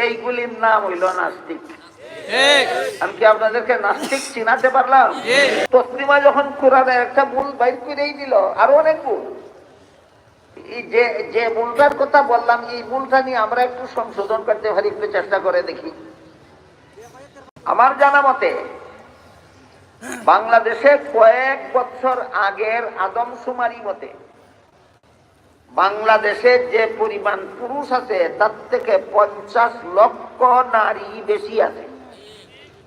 এইগুলির নাম হইল নাস্তিক। আমি কি আপনাদেরকে নাস্তিক চিনাতে পারলাম? তসলিমা যখন কোরআনের একটা ভুল বাইর করেই দিল, আরো অনেক ভুল, যে ভুলটার কথা বললাম, এই ভুলটা নিয়ে আমরা একটু সংশোধন করতে পারি, একটু চেষ্টা করে দেখি। আমার জানা মতে বাংলাদেশে কয়েক বছর আগের আদমশুমারি মতে বাংলাদেশে যে পরিমাণ পুরুষ আছে তার থেকে 50 লক্ষ নারী বেশি আছে।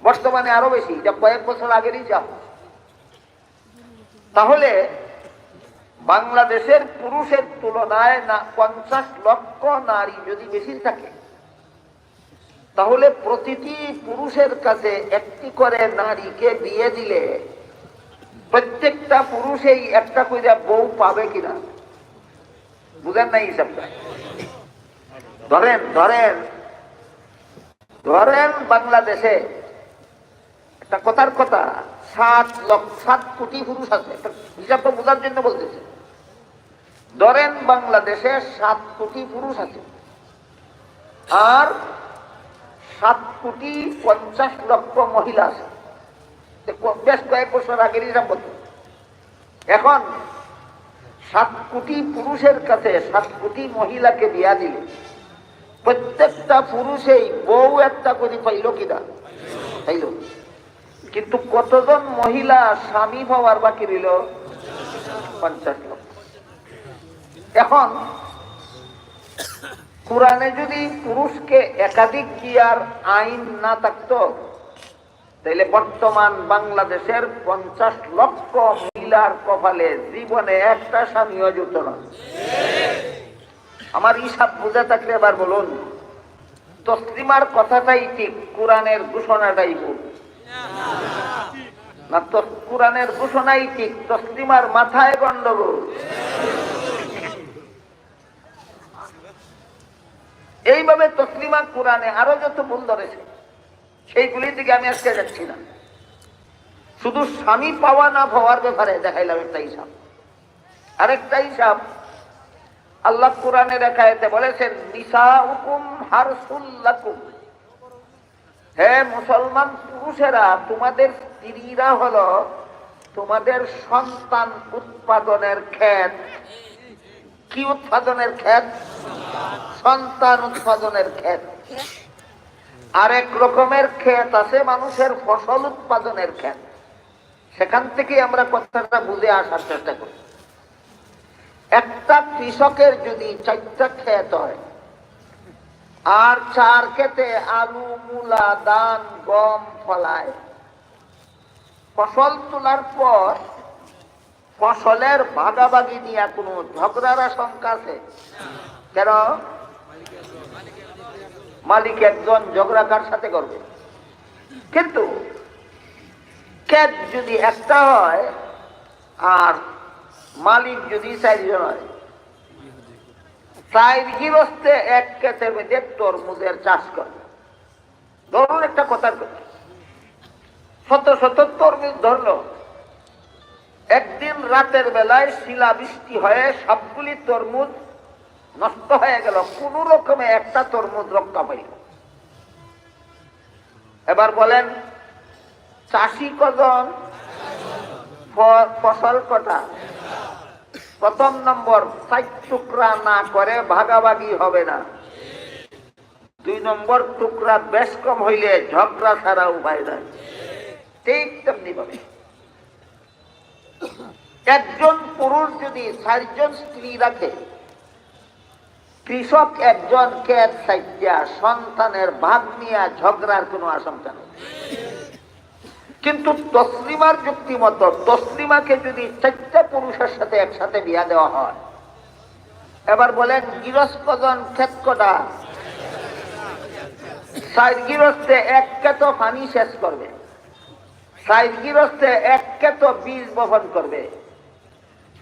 বর্তমানে আরো বেশি, এটা কয়েক বছর আগেরই যা। তাহলে বাংলাদেশের পুরুষের তুলনায় 50 লক্ষ নারী যদি বেশি থাকে, তাহলে প্রতিটি পুরুষের কাছে একটি করে নারীকে বিয়ে দিলে প্রত্যেকটা পুরুষেই একটা করে বউ পাবে কিনা বুঝেন নাই হিসাবটা? ধরেন বাংলাদেশে একটা কথার কথা 7 কোটি পুরুষ আছে, হিসাবটা বোঝার জন্য বলতেছে। ধরেন বাংলাদেশে 7 কোটি পুরুষ আছে আর 7,50,00,000 মহিলা আছে। বেশ কয়েক বছর আগের হিসাব বলতে। এখন 7 কোটি পুরুষের কাছে 7 কোটি মহিলাকে বিয়া দিলে প্রত্যেকটা পুরুষেই বউ একটা করে পাইল কিনা? পাইল। কিন্তু কতজন মহিলা স্বামী পাওয়ার বাকি রইল? 50 লক্ষ। এখন কোরআনে যদি পুরুষকে একাধিক বিয়ার আইন না থাকতো, তাহলে বর্তমান বাংলাদেশের 50 লক্ষ মহিলার কপালে জীবনে একটা স্বামীও জুটত না। আমার হিসাব বুঝে থাকলে এবার বলুন, তসলিমার কথাটাই ঠিক, কোরআনের ঘোষণাটাই ভুল? না, তো কোরআনের ঘোষণাই ঠিক, তসলিমার মাথায় গন্ডগোল। এইভাবে তসলিমা কোরআনে আরো যত ভুল ধরেছে সেইগুলির দিকে আমি আজকে যাচ্ছি না। শুধু স্বামী পাওয়া না পাওয়ার ব্যাপারে দেখাইলাম একটা হিসাব। আরেকটা হিসাব, আল্লাহ কোরআনের এক আয়াতে বলেছেন, নিসাউকুম হারসুল লাকুম, হে মুসলমান পুরুষেরা, তোমাদের স্ত্রীরা হলো তোমাদের সন্তান উৎপাদনের ক্ষেত। কি উৎপাদনের ক্ষেত? সন্তান উৎপাদনের ক্ষেত। আরেক রকমের ক্ষেত আছে মানুষের ফসল উৎপাদনের ক্ষেত। সেখান থেকে আমরা কথাটা বুঝে আসার চেষ্টা করি। একটা কৃষকের যদি 4টা ক্ষেত হয় আর 4 ক্ষেতে আলু, মূলা, ধান, গম ফলায়, ফসল তোলার পর ফসলের ভাগাভাগি নিয়ে কোনো ঝগড়ার আশঙ্কা আছে? কেন? মালিক একজন, ঝগড়া কার সাথে করবে? কিন্তু ক্ষেত যদি একটা হয় আর মালিক যদি 4 জন হয়, 4 গৃহস্থে এক ক্ষেতের মধ্যে তরমুজের চাষ করে। ধরুন একটা কথার কথা, শত শত তরমুজ ধরলো, একদিন রাতের বেলায় শিলাবৃষ্টি হয়ে সবগুলি তরমুজ নষ্ট হয়ে গেল, কোন রকমে একটা তরমুজ রক্ষা পাইল। এবার বলেন চাষি কজন, ফসল কটা? প্রথম নম্বর, 4 টুকরা না করে ভাগাভাগি হবে না। 2 নম্বর, টুকরা বেশ কম হইলে ঝগড়া ছাড়া উপায় নাই। ঠিক তেমনি ভাবে একজন পুরুষ যদি 4 জন স্ত্রী রাখে, কৃষক একজন ক্ষেত 4টা, সন্তানের ভাগ নিয়ে ঝগড়ার কোনো আশঙ্কা নেই। কিন্তু তসলিমার যুক্তি মতো তসলিমাকে যদি 4টা পুরুষের সাথে একসাথে বিয়া দেওয়া হয়, এবার বলেন গৃহস্থ কজন, ক্ষেত কটা? 4 গৃহস্থে 1 ক্ষেত পানি শেষ করবে, 4 গৃহস্থে 1 ক্ষেত বীজ বপন করবে,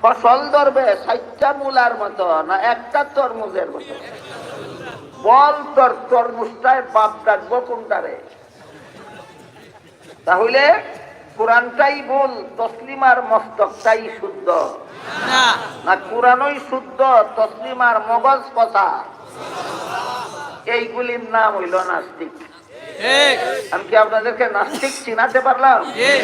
ফসল ধরবে 4টা মূলার মতো না একটা তরমুজের মতো? বল তোর তরমুজটায় বাপ ডাকবো কোনটারে? তাহলে কোরআনটাই ভুল, তসলিমার মস্তকটাই শুদ্ধ না? কোরআনই শুদ্ধ, তসলিমার মগজ কথা। এইগুলির নাম হইল নাস্তিক। ঠিক আমি কি আপনাদেরকে নাস্তিক চিনাতে পারলাম? ঠিক